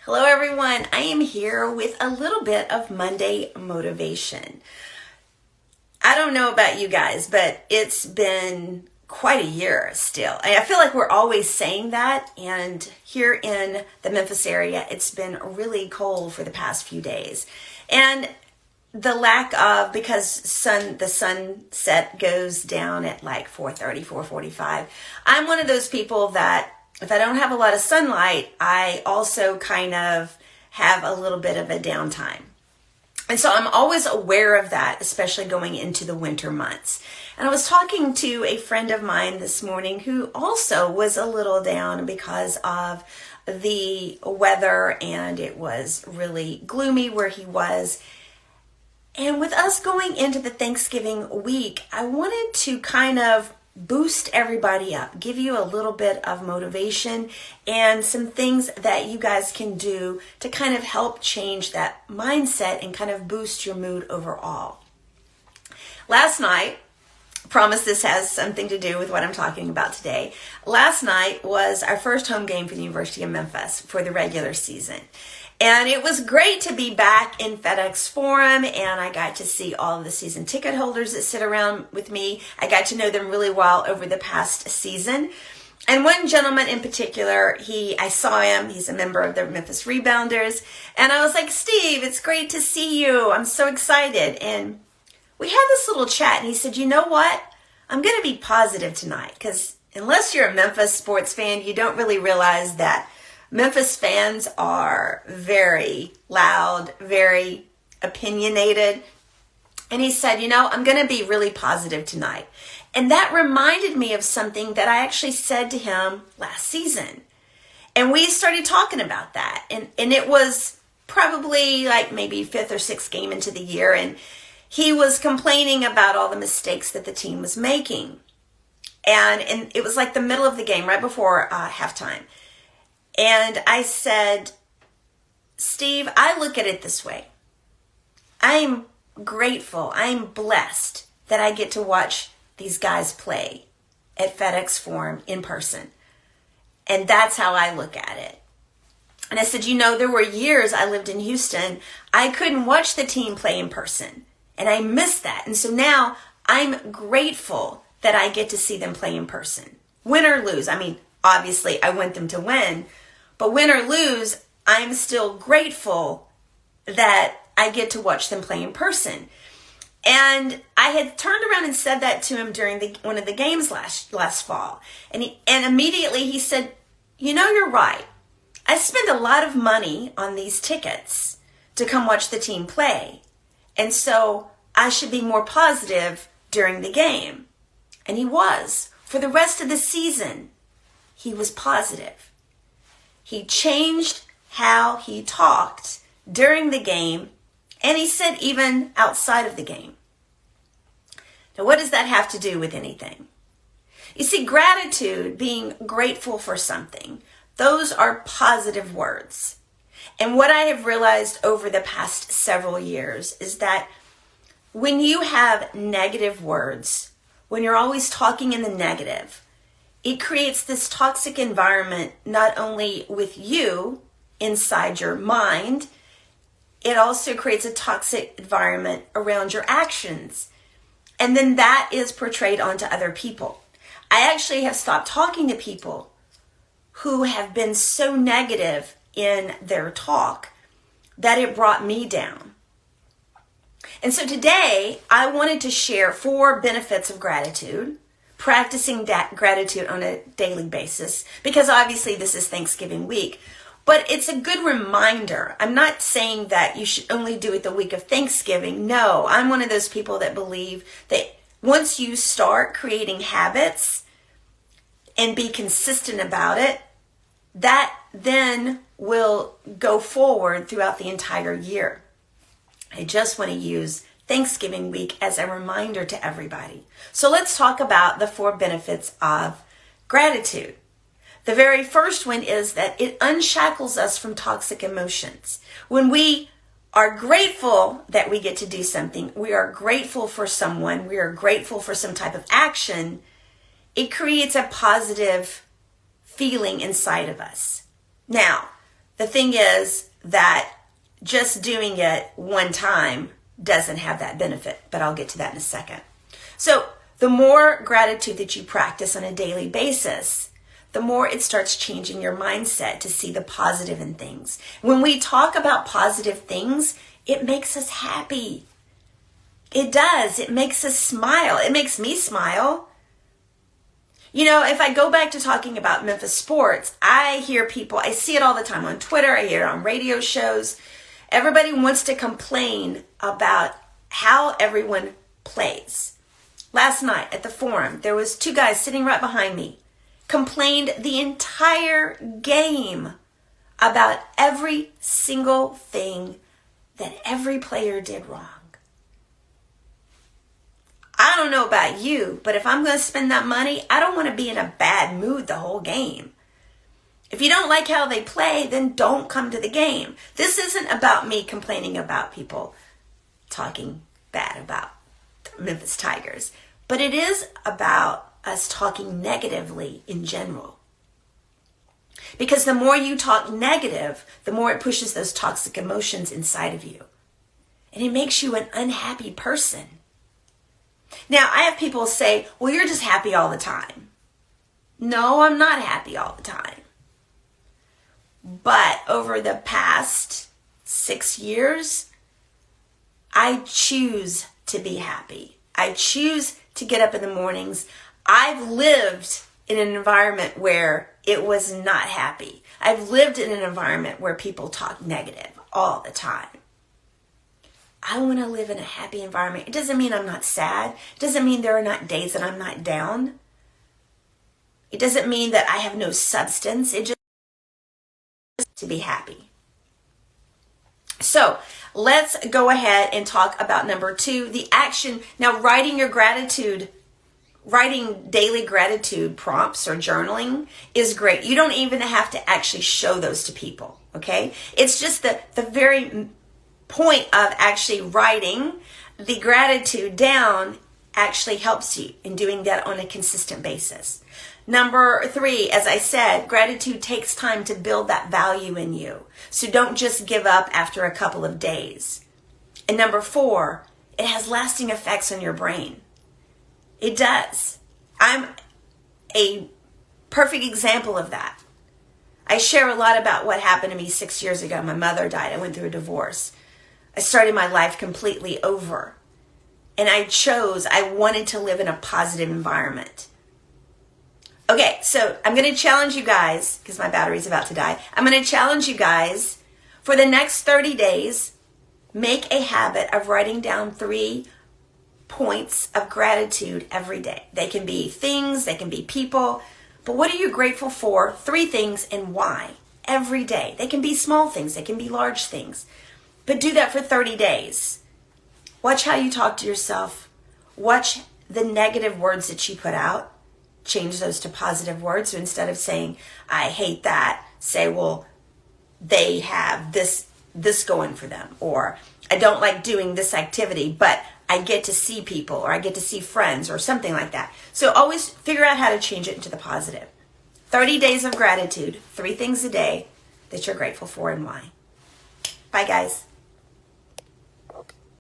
Hello everyone, I am here with a little bit of Monday motivation. I don't know about you guys, but it's been quite a year still. I feel like we're always saying that, and here in the Memphis area, it's been really cold for the past few days. And the lack of, because the sunset goes down at like 4:30, 4:45. I'm one of those people that if I don't have a lot of sunlight, I also kind of have a little bit of a downtime. And so I'm always aware of that, especially going into the winter months. And I was talking to a friend of mine this morning who also was a little down because of the weather, and it was really gloomy where he was. And with us going into the Thanksgiving week, I wanted to kind of boost everybody up, give you a little bit of motivation and some things that you guys can do to kind of help change that mindset and kind of boost your mood overall. Last night, promise this has something to do with what I'm talking about today. Last night was our first home game for the University of Memphis for the regular season. And it was great to be back in FedEx Forum, and I got to see all of the season ticket holders that sit around with me. I got to know them really well over the past season. And one gentleman in particular, I saw him, he's a member of the Memphis Rebounders, and I was like, Steve, it's great to see you. I'm so excited. And we had this little chat, and he said, you know what? I'm going to be positive tonight, because unless you're a Memphis sports fan, you don't really realize that Memphis fans are very loud, very opinionated. And he said, I'm going to be really positive tonight. And that reminded me of something that I actually said to him last season. And we started talking about that. And it was probably like maybe fifth or sixth game into the year. And he was complaining about all the mistakes that the team was making. And it was like the middle of the game, right before halftime. And I said, Steve, I look at it this way. I'm grateful, I'm blessed that I get to watch these guys play at FedEx Forum in person. And that's how I look at it. And I said, there were years I lived in Houston, I couldn't watch the team play in person. And I missed that. And so now I'm grateful that I get to see them play in person. Win or lose. Obviously I want them to win. But win or lose, I'm still grateful that I get to watch them play in person. And I had turned around and said that to him during one of the games last fall. And immediately he said, you're right. I spend a lot of money on these tickets to come watch the team play. And so I should be more positive during the game. And he was. For the rest of the season, he was positive. He changed how he talked during the game, and he said even outside of the game. Now, what does that have to do with anything? You see, gratitude, being grateful for something, those are positive words. And what I have realized over the past several years is that when you have negative words, when you're always talking in the negative, it creates this toxic environment, not only with you inside your mind, it also creates a toxic environment around your actions. And then that is portrayed onto other people. I actually have stopped talking to people who have been so negative in their talk that it brought me down. And so today, I wanted to share 4 benefits of gratitude, practicing gratitude on a daily basis, because obviously this is Thanksgiving week, but it's a good reminder. I'm not saying that you should only do it the week of Thanksgiving. No, I'm one of those people that believe that once you start creating habits and be consistent about it, that then will go forward throughout the entire year. I just want to use Thanksgiving week as a reminder to everybody. So let's talk about the 4 benefits of gratitude. The very first one is that it unshackles us from toxic emotions. When we are grateful that we get to do something, we are grateful for someone, we are grateful for some type of action, it creates a positive feeling inside of us. Now, The thing is that just doing it one time doesn't have that benefit, but I'll get to that in a second. So the more gratitude that you practice on a daily basis, the more it starts changing your mindset to see the positive in things. When we talk about positive things, it makes us happy. It does. It makes us smile. It makes me smile. You know, if I go back to talking about Memphis sports, I hear people, I see it all the time on Twitter, I hear it on radio shows. Everybody wants to complain about how everyone plays. Last night at the Forum, there was two guys sitting right behind me, complained the entire game about every single thing that every player did wrong. I don't know about you, but if I'm going to spend that money, I don't want to be in a bad mood the whole game. If you don't like how they play, then don't come to the game. This isn't about me complaining about people talking bad about the Memphis Tigers, but it is about us talking negatively in general. Because the more you talk negative, the more it pushes those toxic emotions inside of you. And it makes you an unhappy person. Now, I have people say, well, you're just happy all the time. No, I'm not happy all the time. But over the past 6 years, I choose to be happy. I choose to get up in the mornings. I've lived in an environment where it was not happy. I've lived in an environment where people talk negative all the time. I want to live in a happy environment. It doesn't mean I'm not sad. It doesn't mean there are not days that I'm not down. It doesn't mean that I have no substance. It just to be happy. So let's go ahead and talk about number 2, the action. Now, writing daily gratitude prompts or journaling is great. You don't even have to actually show those to people, okay? It's just the very point of actually writing the gratitude down actually helps you in doing that on a consistent basis. Number 3, as I said, gratitude takes time to build that value in you. So don't just give up after a couple of days. And number 4, it has lasting effects on your brain. It does. I'm a perfect example of that. I share a lot about what happened to me 6 years ago. My mother died. I went through a divorce. I started my life completely over. And I wanted to live in a positive environment. Okay, so I'm going to challenge you guys, because my battery's about to die. I'm going to challenge you guys for the next 30 days, make a habit of writing down 3 points of gratitude every day. They can be things, they can be people, but what are you grateful for? 3 things and why every day. They can be small things, they can be large things. But do that for 30 days. Watch how you talk to yourself. Watch the negative words that you put out. Change those to positive words. So instead of saying, I hate that, say, well, they have this going for them. Or I don't like doing this activity, but I get to see people, or I get to see friends, or something like that. So always figure out how to change it into the positive. 30 days of gratitude, 3 things a day that you're grateful for and why. Bye, guys.